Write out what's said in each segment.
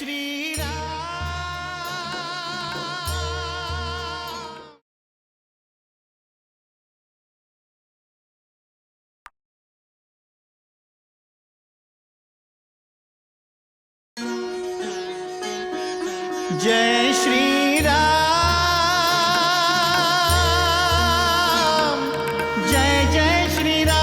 श्री राम। जय श्री राम, जय जय श्री राम।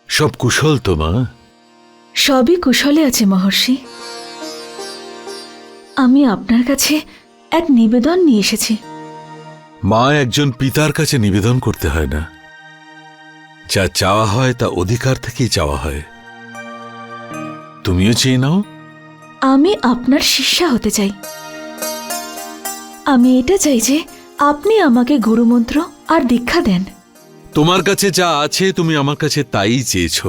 সব কুশল তো মা? সবই কুশলে আছে মহর্ষি। আমি আপনার কাছে এক নিবেদন নিয়ে এসেছি। মা, একজন পিতার কাছে নিবেদন করতে হয় না, যা চাওয়া হয় তা অধিকার থেকেই চাওয়া হয়। তুমিও চেয়ে নাও। আমি আপনার শিষ্যা হতে চাই। আমি এটা চাই যে আপনি আমাকে গুরুমন্ত্র আর দীক্ষা দেন। তোমার কাছে যা আছে তুমি আমার কাছে তাই চেয়েছ।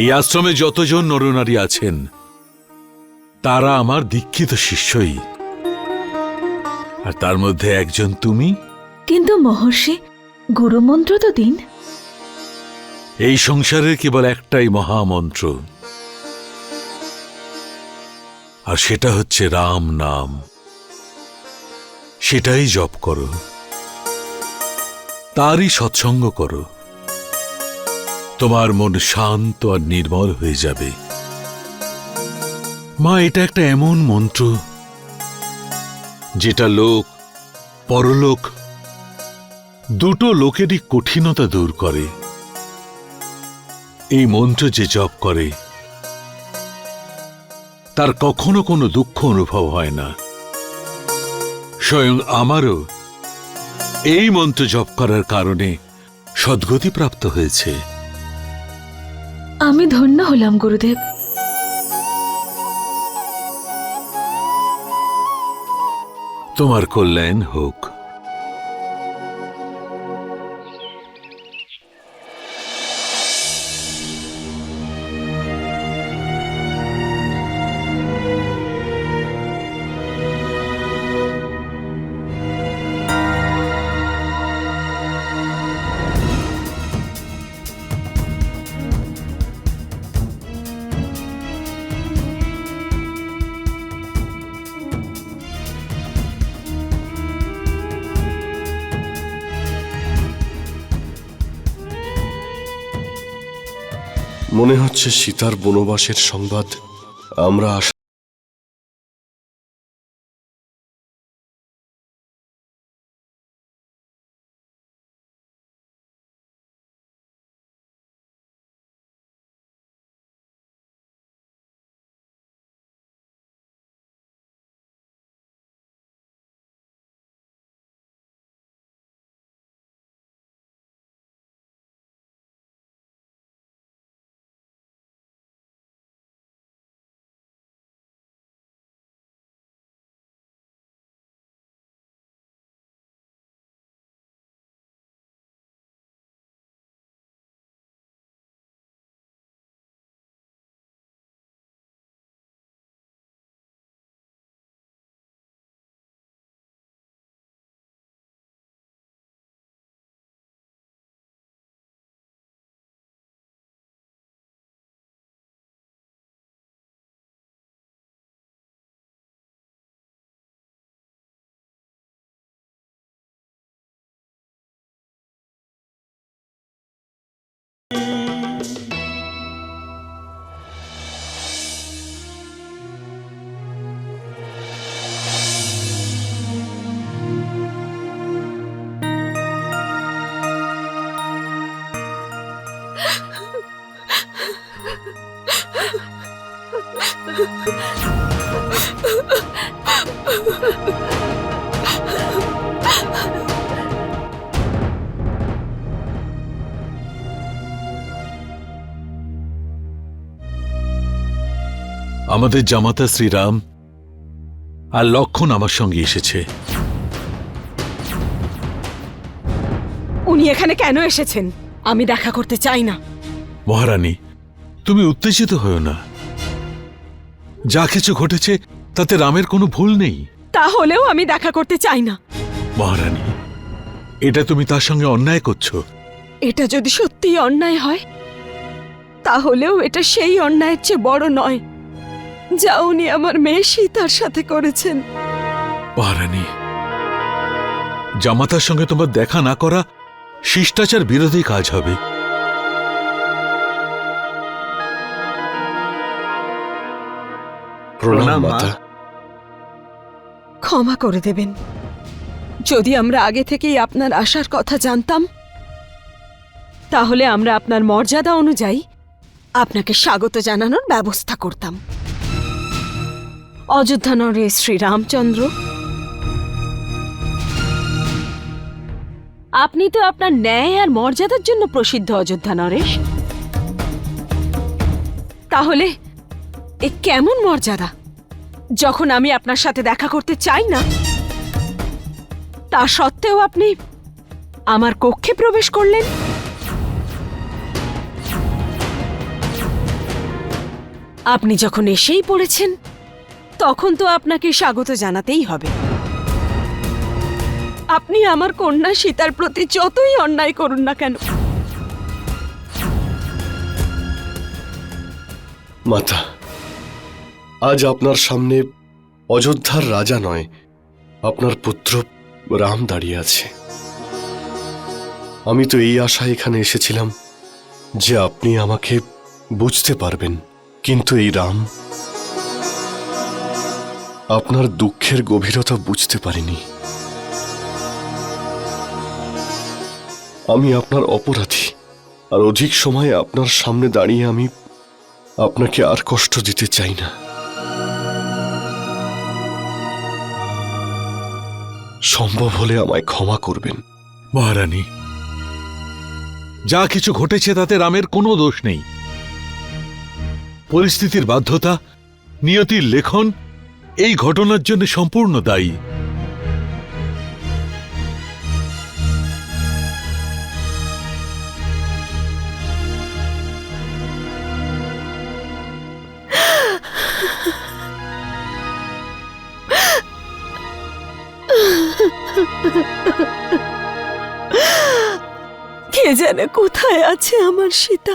এই আশ্রমে যতজন নরনারী আছেন তারা আমার দীক্ষিত শিষ্যই, আর তার মধ্যে একজন তুমি। কিন্তু মহর্ষি, গুরুমন্ত্র তো দিন। এই সংসারের কেবল একটাই মহামন্ত্র, আর সেটা হচ্ছে রাম নাম। সেটাই জপ করো, তারই সৎসঙ্গ করো। তোমার মন শান্ত আর নির্মল হয়ে যাবে। মা, এটা একটা এমন মন্ত্র যেটা লোক পরলোক দুটো লোকেরই কঠিনতা দূর করে। এই মন্ত্র যে জপ করে তার কখনো কোনো দুঃখ অনুভব হয় না। স্বয়ং আমারও এই মন্ত্র জপ করার কারণে সদ্গতি প্রাপ্ত হয়েছে। আমি ধন্য হলাম গুরুদেব। তোমার কল্যাণ হোক। মনে হচ্ছে সীতার বনবাসের সংবাদ আমরা আমাদের জামাতা শ্রীরাম আর লক্ষণ আমার সঙ্গে এসেছে। উনি এখানে কেন এসেছেন? আমি দেখা করতে চাই না। মহারানী, তুমি উত্তেজিত হও না। যা কিছু ঘটেছে তাতে রামের কোনো ভুল নেই। তাহলেও আমি দেখা করতে চাই না। মহারানী, এটা তুমি তার সঙ্গে অন্যায় করছো। এটা যদি সত্যিই অন্যায় হয়, তাহলেও এটা সেই অন্যায়ের চেয়ে বড় নয় যা উনি আমার মেয়ে সীতার সাথে করেছেন। মহারানী, জামাতার সঙ্গে তোমার দেখা না করা শিষ্টাচার বিরোধী কাজ হবে। প্রণাম মাতা। ক্ষমা করে দেবেন। যদি আমরা আগে থেকেই আপনার আসার কথা জানতাম, তাহলে আমরা আপনার মর্যাদা অনুযায়ী আপনাকে স্বাগত জানানোর ব্যবস্থা করতাম। অযোধ্যা নরেশ শ্রীরামচন্দ্র, আপনি তো আপনার ন্যায় আর মর্যাদার জন্য প্রসিদ্ধ অযোধ্যা নরেশ। তাহলে এ কেমন মর্যাদা, যখন আমি আপনার সাথে দেখা করতে চাই না, তা সত্ত্বেও আপনি আমার কক্ষে প্রবেশ করলেন? আপনি যখন এসেই পড়েছেন, তখন তো আপনাকে স্বাগত জানাতেই হবে। আপনি আমার কন্যা সীতার প্রতি যতই অন্যায় করুন না কেন। মাতা, আজ আপনার সামনে অযোধ্যার রাজা নয়, আপনার পুত্র রাম দাঁড়িয়ে আছে। আমি তো এই আশায় এখানে এসেছিলাম যে আপনি আমাকে বুঝতে পারবেন, কিন্তু এই রাম আপনার দুঃখের গভীরতা বুঝতে পারিনি। আমি আপনার অপরাধী, আর অধিক সময় আপনার সামনে দাঁড়িয়ে আমি আপনাকে আর কষ্ট দিতে চাই না। সম্ভব হলে আমায় ক্ষমা করবেন। মহারানী, যা কিছু ঘটেছে তাতে রামের কোনো দোষ নেই। পরিস্থিতির বাধ্যতা, নিয়তির লেখন এই ঘটনার জন্য সম্পূর্ণ দায়ী। কে জানে কোথায় আছে আমার সীতা।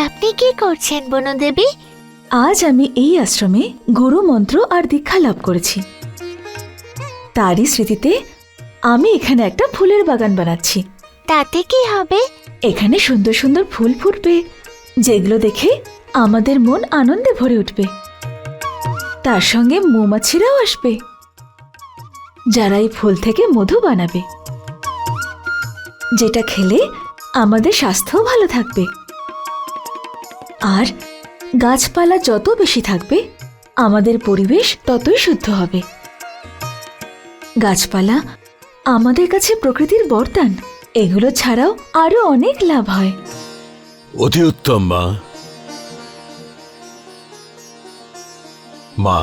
আপনি কি করছেন বনদেবী? আজ আমি এই আশ্রমে গুরু মন্ত্র আর দীক্ষা লাভ করেছি। তারই স্মৃতিতে আমি এখানে একটা ফুলের বাগান বানাচ্ছি। তাতে কি হবে? এখানে সুন্দর সুন্দর ফুল ফুটবে, যেগুলো দেখে আমাদের মন আনন্দে ভরে উঠবে। তার সঙ্গে মৌমাছিরাও আসবে, যারা এই ফুল থেকে মধু বানাবে, যেটা খেলে আমাদের স্বাস্থ্যও ভালো থাকবে। আর গাছপালা যত বেশি থাকবে, আমাদের পরিবেশ ততই শুদ্ধ হবে। গাছপালা আমাদের কাছে প্রকৃতির বরদান। এগুলো ছাড়াও আরো অনেক লাভ হয়। অতি উত্তম মা। মা,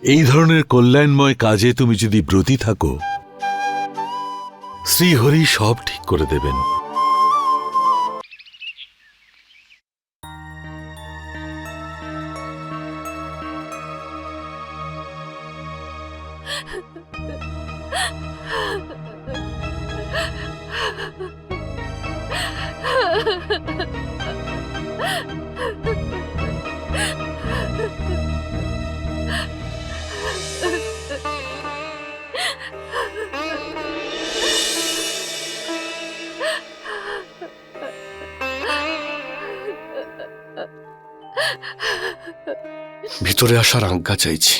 এই ধরনের কল্যাণময় কাজে তুমি যদি ব্রতী থাকো, শ্রীহরি সব ঠিক করে দেবেন। ভিতরে আসার আজ্ঞা চাইছি।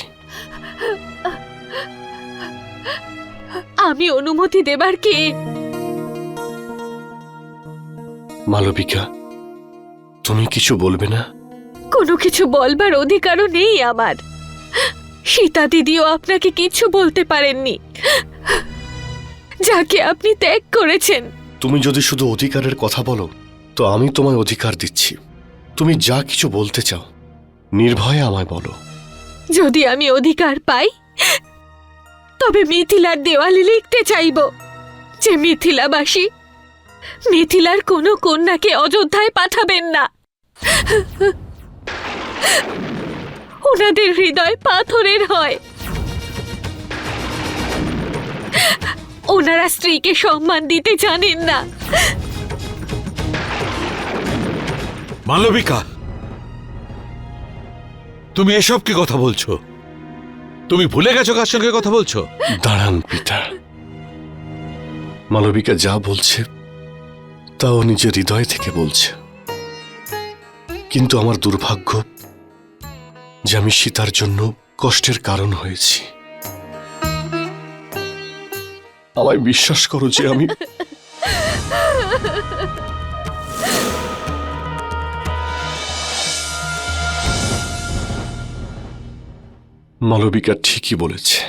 আমি অনুমতি দেবার কে? মালবিকা, তুমি কিছু বলবে না? কোনো কিছু বলবার অধিকারও নেই আমার। সীতা দিদিও আপনাকে কিছু বলতে পারেননি, যাকে আপনি ত্যাগ করেছেন। তুমি যদি শুধু অধিকারের কথা বলো, তো আমি তোমায় অধিকার দিচ্ছি। তুমি যা কিছু বলতে চাও নির্ভয়ে আমায় বলো। যদি আমি অধিকার পাই, তবে মিথিলার দেওয়ালে লিখতে চাইব যে মিথিলাবাসী মিথিলার কোনো কন্যাকে অযোধ্যায় পাঠাবেন না। ওনাদের হৃদয় পাথরের হয়। ওনারা স্ত্রীকে সম্মান দিতে জানেন না। মালবিকা, তুমি এসব কি কথা বলছো? তুমি ভুলে গেছো কার সঙ্গে কথা বলছো? দাঁড়ান পিতা, মালবিকা যা বলছে তাও নিজের হৃদয় থেকে বলছে। কিন্তু আমার দুর্ভাগ্য যে আমি সীতার জন্য কষ্টের কারণ হয়েছি। আমায় বিশ্বাস করো যে আমি মালবিকা ঠিকই বলেছে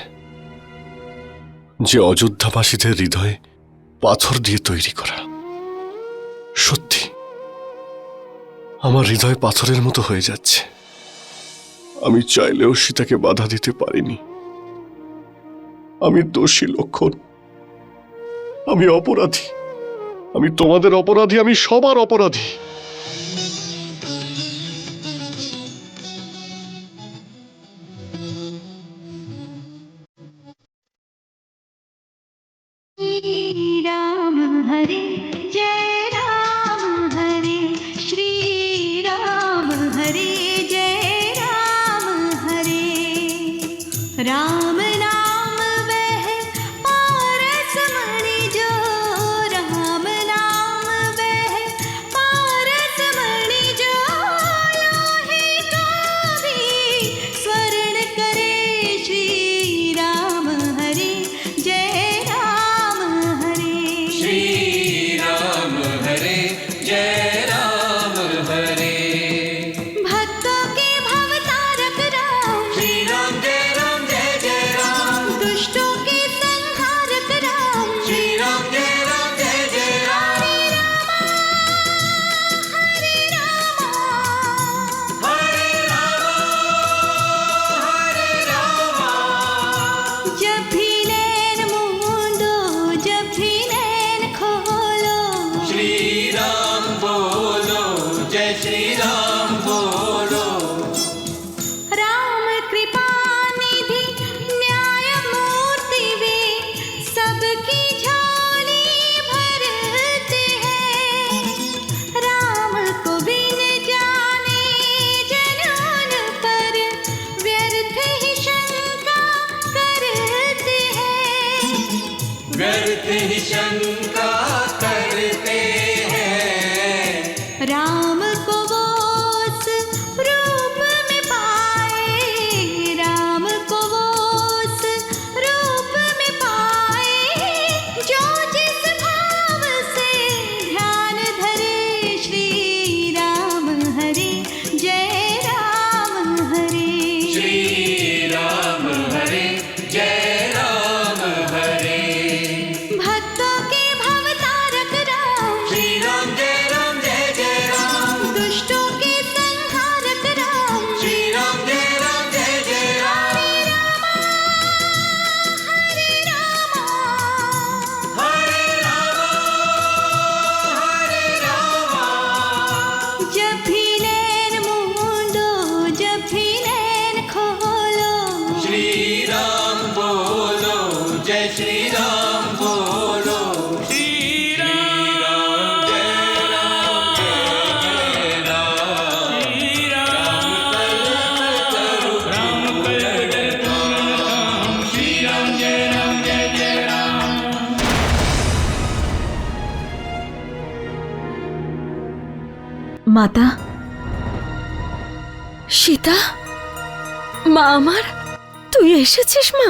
যে অযোধ্যাবাসীদের হৃদয়ে পাথর দিয়ে তৈরি করা। সত্যি আমার হৃদয় পাথরের মতো হয়ে যাচ্ছে। আমি চাইলেও সীতাকে বাধা দিতে পারিনি। আমি দোষী লক্ষণ, আমি অপরাধী, আমি তোমাদের অপরাধী, আমি সবার অপরাধী। श्री राम हरे जय राम हरे श्री राम हरे जय राम हरे राम नाम वह पारस मणि जो राम नाम वह पारस मणि जो लोहे को भी स्वर्ण करे श्री राम हरे जय राम हरे श्री राम हरे जय राम हरे भक्तों के भवतारक राम श्री राम जय जय राम दुष्टों के संहारक राम श्री राम जय जय राम हरे राम हरे राम जब भी नैन मूंदो जब भी नैन खोलो श्री राम बोलो जय श्री राम बोलो राम कृपा निधि न्याय मूर्ति वे सबकी झोली भरते हैं राम को बिन जाने जनून पर व्यर्थ ही शंका करते हैं व्यर्थ ही शंका करते हैं राम को वो उस रूप में पाए राम को वो उस रूप में पाए जो जिस भाव से ध्यान धरे श्री राम हरे जय राम हरे श्री राम हरे जय राम हरे भक्तों के भवतारक राम श्री राम जय जय राम दुष्टों के संहारक राम श्री राम जय जय राम हरे राम हरे राम जब भी नैन मूंदो जब भी नैन खोलो श्री राम बोलो जय श्री राम बोलो श्री राम जय राम जय राम श्री राम श्री राम जय राम মাতা, সীতা, মা আমার, তুই এসেছিস মা?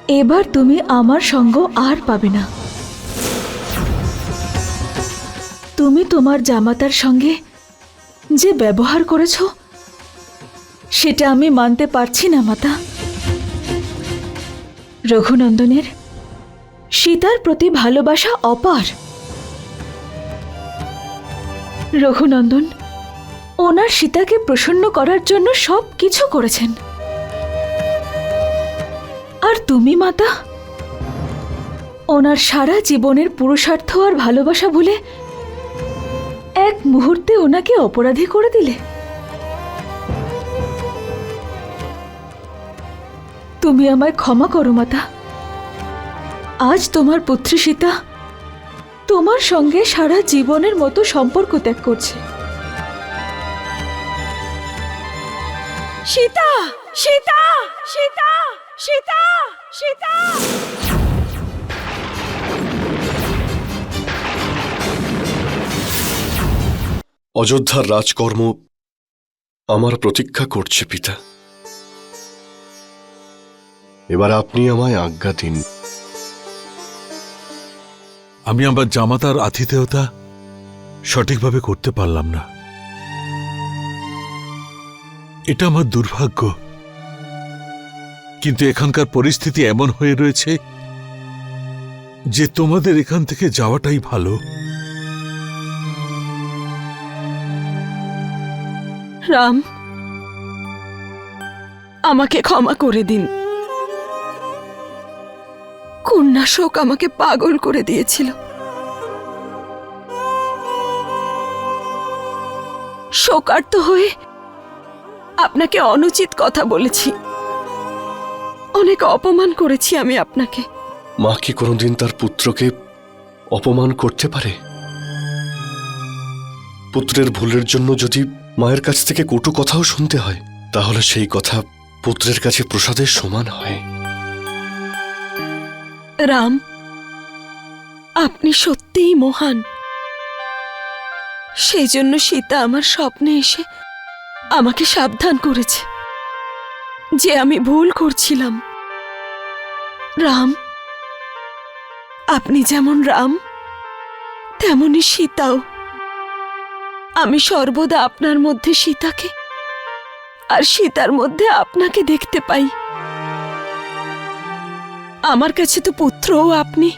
এবার তুমি আমার সঙ্গ আর পাবে না। তুমি তোমার জামাতার সঙ্গে যে ব্যবহার করেছ সেটা আমি মানতে পারছি না মাতা। রঘুনন্দনের সীতার প্রতি ভালোবাসা অপার। রঘুনন্দন ওনার সীতাকে প্রসন্ন করার জন্য সব কিছু করেছেন, আর তুমি মাতা ওনার সারা জীবনের পুরুষার্থ আর ভালোবাসা ভুলে এক মুহূর্তে ওনাকে অপরাধী করে দিলে। তুমি আমায় ক্ষমা করো মাতা। আজ তোমার পুত্রী সীতা তোমার সঙ্গে সারা জীবনের মতো সম্পর্ক ত্যাগ করছে। সীতা, সীতা, সীতা, সীতা, সীতা। অযোধ্যার রাজকর্ম আমার প্রতীক্ষা করছে পিতা। এবার আপনি আমায় আজ্ঞা দিন। আমি আমার জামাতার আতিথেয়তা সঠিকভাবে করতে পারলাম না, এটা আমার দুর্ভাগ্য। কিন্তু এখানকার পরিস্থিতি এমন হয়ে রয়েছে যে তোমাদের এখান থেকে যাওয়াটাই ভালো। রাম, আমাকে ক্ষমা করে দিন। কন্যা শোক আমাকে পাগল করে দিয়েছিল। শোকার্ত হয়ে আপনাকে অনুচিত কথা বলেছি, অনেক অপমান করেছি আমি আপনাকে। মা কি কোনোদিন তার পুত্রকে অপমান করতে পারে? পুত্রের ভুলের জন্য যদি মায়ের কাছ থেকে কটু কথাও শুনতে হয়, তাহলে সেই কথা পুত্রের কাছে প্রসাদের সমান হয়। রাম, আপনি সত্যিই মহান। সেই জন্য সীতা আমার স্বপ্নে এসে আমাকে সাবধান করেছে যে আমি ভুল করছিলাম। রাম, আপনি যেমন রাম তেমনি সীতাও। আমি সর্বদা আপনার মধ্যে সীতাকে আর সীতার মধ্যে আপনাকে দেখতে পাই। আমার কাছে তো পুত্রও আপনি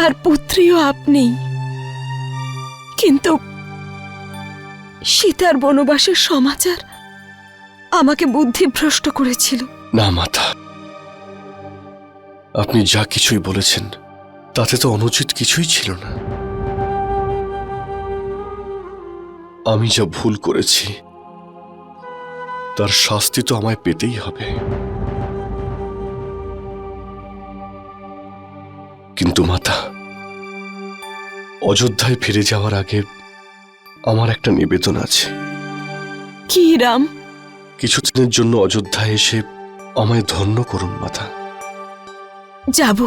আর পুত্রীও আপনিই। কিন্তু সীতার বনবাসের সমাচার আমাকে বুদ্ধিভ্রষ্ট করেছিল। না মাতা, আপনি যা কিছুই বলেছেন তাতে তো অনুচিত কিছুই ছিল না। আমি যা ভুল করেছি তার শাস্তি তো আমায় পেতেই হবে। কিন্তু মাতা, অযোধ্যায় ফিরে যাওয়ার আগে আমার একটা নিবেদন আছে। কি রাম? কিছুদিনের জন্য অযোধ্যায় এসে আমায় ধন্য করুন মাতা। যাব।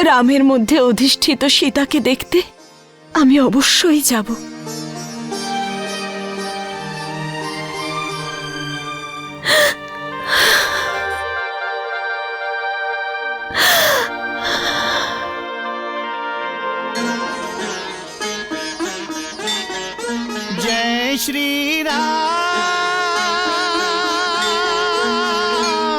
রামের মধ্যে অধিষ্ঠিত সীতাকে দেখতে আমি অবশ্যই যাব। जय श्री राम।